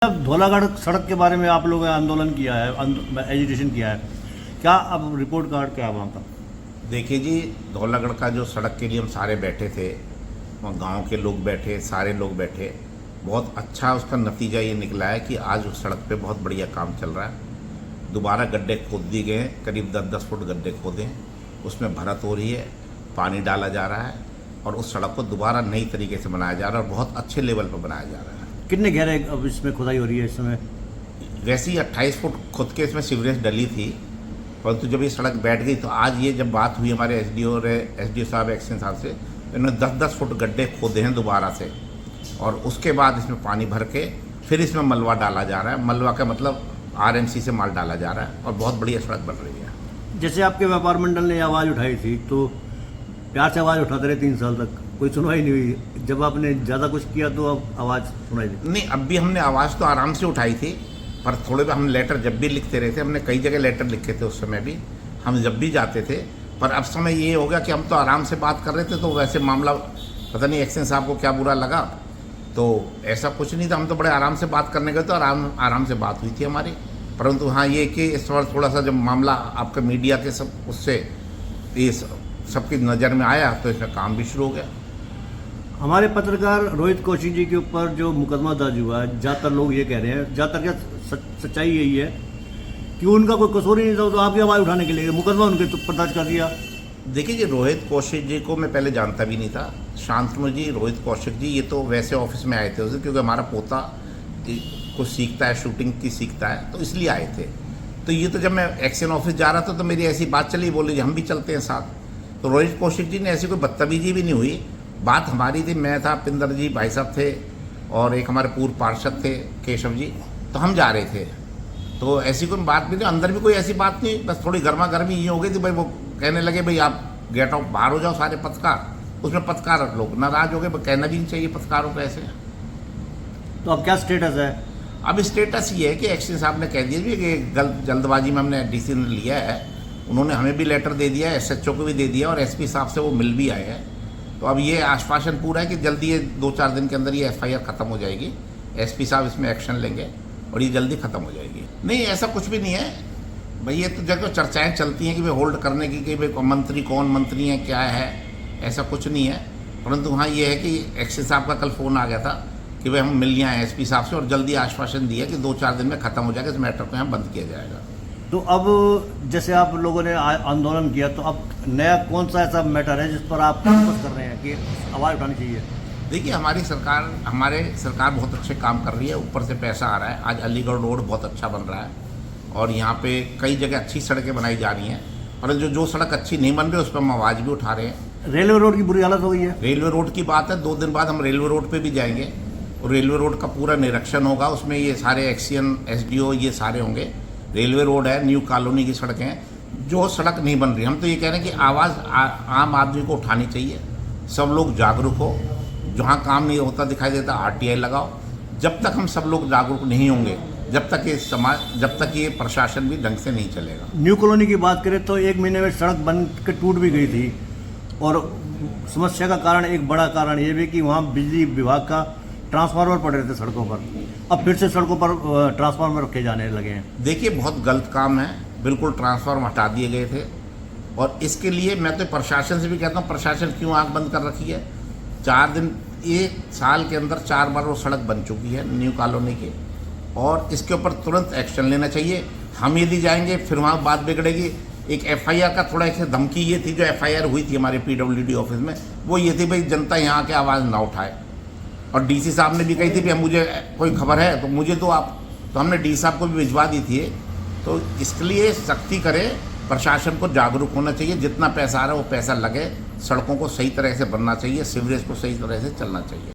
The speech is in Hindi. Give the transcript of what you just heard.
धौलागढ़ सड़क के बारे में आप लोगों ने आंदोलन किया है, एजिटेशन किया है, क्या अब रिपोर्ट कार्ड क्या है वहाँ का? देखिए जी, धौलागढ़ का जो सड़क के लिए हम सारे बैठे थे, वहाँ गांव के लोग बैठे, सारे लोग बैठे, बहुत अच्छा उसका नतीजा ये निकला है कि आज उस सड़क पे बहुत बढ़िया काम चल रहा है। दोबारा गड्ढे खोद दिए गए हैं, करीब 10-10 फुट गड्ढे खोदे हैं, उसमें भरत हो रही है, पानी डाला जा रहा है और उस सड़क को दोबारा नई तरीके से बनाया जा रहा है और बहुत अच्छे लेवल पर बनाया जा रहा है। कितने गहरे अब इसमें खुदाई हो रही है इस समय? वैसे ही 28 फुट खुद के इसमें सीवरेज डली थी, परंतु जब ये सड़क बैठ गई तो आज ये जब बात हुई हमारे एसडीओ साहब, एक्शन साहब से, इन्होंने 10-10 फुट गड्ढे खोदे हैं दोबारा से और उसके बाद इसमें पानी भर के फिर इसमें मलबा डाला जा रहा है। मलबा का मतलब आरएमसी से माल डाला जा रहा है और बहुत बढ़िया सड़क बन रही है। जैसे आपके व्यापार मंडल ने आवाज़ उठाई थी तो प्यार से आवाज़ उठाते रहे 3 साल तक, कोई सुनवाई नहीं हुई। जब आपने ज़्यादा कुछ किया तो अब आवाज़ सुनाई दी? नहीं, अब भी हमने आवाज़ तो आराम से उठाई थी, पर थोड़े हम लेटर जब भी लिखते रहे थे, हमने कई जगह लेटर लिखे थे उस समय भी, हम जब भी जाते थे। पर अब समय ये हो गया कि हम तो आराम से बात कर रहे थे, तो वैसे मामला पता नहीं एक्शन साहब को क्या बुरा लगा, तो ऐसा कुछ नहीं था। हम तो बड़े आराम से बात करने गए तो आराम से बात हुई थी हमारी। परंतु हाँ, ये कि इस बार थोड़ा सा जब मामला आपके मीडिया के सब उससे ये सबकी नज़र में आया तो इसमें काम भी शुरू हो गया। हमारे पत्रकार रोहित कौशिक जी के ऊपर जो मुकदमा दर्ज हुआ है, ज़्यादातर लोग ये कह रहे हैं, ज़्यादातर क्या सच्चाई यही है कि उनका कोई कसूर ही नहीं था, तो आपकी आवाज़ उठाने के लिए मुकदमा उनके ऊपर दर्ज कर दिया। देखिए जी, रोहित कौशिक जी को मैं पहले जानता भी नहीं था। शांतनु जी, रोहित कौशिक जी, ये तो वैसे ऑफिस में आए थे उस दिन, क्योंकि हमारा पोता कुछ सीखता है, शूटिंग की सीखता है, तो इसलिए आए थे। तो ये तो जब मैं एक्शन ऑफिस जा रहा था तो मेरी ऐसी बात चली, बोले जी हम भी चलते हैं साथ। तो रोहित कौशिक जी ने ऐसी कोई बदतमीजी भी नहीं हुई, बात हमारी थी, मैं था, पिंदर जी भाई साहब थे और एक हमारे पूर्व पार्षद थे केशव जी, तो हम जा रहे थे। तो ऐसी कोई बात भी नहीं, अंदर भी कोई ऐसी बात नहीं, बस थोड़ी गर्मा गर्मी ये हो गई थी। भाई वो कहने लगे भाई आप गेट आउट, बाहर हो जाओ सारे पत्रकार। उसमें पत्रकार लोग नाराज हो गए, कहना भी नहीं चाहिए पत्रकारों को ऐसे। तो अब क्या स्टेटस है? अब स्टेटस ये है कि एक्शन साहब ने कह दिया भी कि जल्दबाजी में हमने डिसीजन लिया है। उन्होंने हमें भी लेटर दे दिया है, एसएचओ को भी दे दिया और एसपी साहब से वो मिल भी आए हैं। तो अब ये आश्वासन पूरा है कि जल्दी ये 2-4 दिन के अंदर ये एफआईआर खत्म हो जाएगी, एसपी साहब इसमें एक्शन लेंगे और ये जल्दी खत्म हो जाएगी। नहीं, ऐसा कुछ भी नहीं है भाई, ये तो जगह चर्चाएं चलती हैं कि भाई होल्ड करने की, कि भाई मंत्री कौन मंत्री हैं, क्या है, ऐसा कुछ नहीं है। परंतु हाँ, ये है कि एक्शन साहब का कल फ़ोन आ गया था कि भाई हम मिल लिया है एसपी साहब से और जल्दी आश्वासन दिया कि 2-4 दिन में खत्म हो जाएगा, इस मैटर को यहाँ बंद किया जाएगा। तो अब जैसे आप लोगों ने आंदोलन किया, तो अब नया कौन सा ऐसा मैटर है जिस पर आप फोकस कर रहे हैं कि आवाज़ उठानी चाहिए? देखिए, हमारी सरकार बहुत अच्छे काम कर रही है, ऊपर से पैसा आ रहा है। आज अलीगढ़ रोड बहुत अच्छा बन रहा है और यहाँ पे कई जगह अच्छी सड़कें बनाई जा रही हैं, परंतु जो सड़क अच्छी नहीं बन रही उस पर हम आवाज़ भी उठा रहे हैं। रेलवे रोड की बुरी हालत हो गई है। रेलवे रोड की बात है, 2 दिन बाद हम रेलवे रोड पे भी जाएंगे और रेलवे रोड का पूरा निरीक्षण होगा। उसमें ये सारे एक्शन, एसडीओ, ये सारे होंगे। रेलवे रोड है, न्यू कॉलोनी की सड़कें हैं, जो सड़क नहीं बन रही, हम तो ये कह रहे हैं कि आवाज़ आम आदमी को उठानी चाहिए। सब लोग जागरूक हो, जहाँ काम नहीं होता दिखाई देता आरटीआई लगाओ। जब तक हम सब लोग जागरूक नहीं होंगे, जब तक ये प्रशासन भी ढंग से नहीं चलेगा। न्यू कॉलोनी की बात करें तो 1 महीने में सड़क बन के टूट भी गई थी और समस्या का कारण, एक बड़ा कारण ये भी कि वहाँ बिजली विभाग का ट्रांसफार्मर पड़ रहे थे सड़कों पर। अब फिर से सड़कों पर ट्रांसफार्मर रखे जाने लगे हैं। देखिए, बहुत गलत काम है, बिल्कुल ट्रांसफार्मर हटा दिए गए थे और इसके लिए मैं तो प्रशासन से भी कहता हूँ, प्रशासन क्यों आंख बंद कर रखी है? 4 दिन, 1 साल के अंदर 4 बार वो सड़क बन चुकी है न्यू कॉलोनी की और इसके ऊपर तुरंत एक्शन लेना चाहिए। हम यदि जाएंगे फिर वहाँ बात बिगड़ेगी। एक एफआईआर का थोड़ा ऐसे धमकी ये थी, जो एफआईआर हुई थी हमारे पीडब्ल्यूडी ऑफिस में, वो ये थी भाई जनता यहाँ के आवाज़ ना उठाए। और डीसी साहब ने भी कही थी कि मुझे कोई खबर है तो मुझे तो आप, तो हमने डी साहब को भी भिजवा दी थी। तो इसके लिए सख्ती करें, प्रशासन को जागरूक होना चाहिए। जितना पैसा आ रहा है वो पैसा लगे, सड़कों को सही तरह से बनना चाहिए, सीवरेज को सही तरह से चलना चाहिए।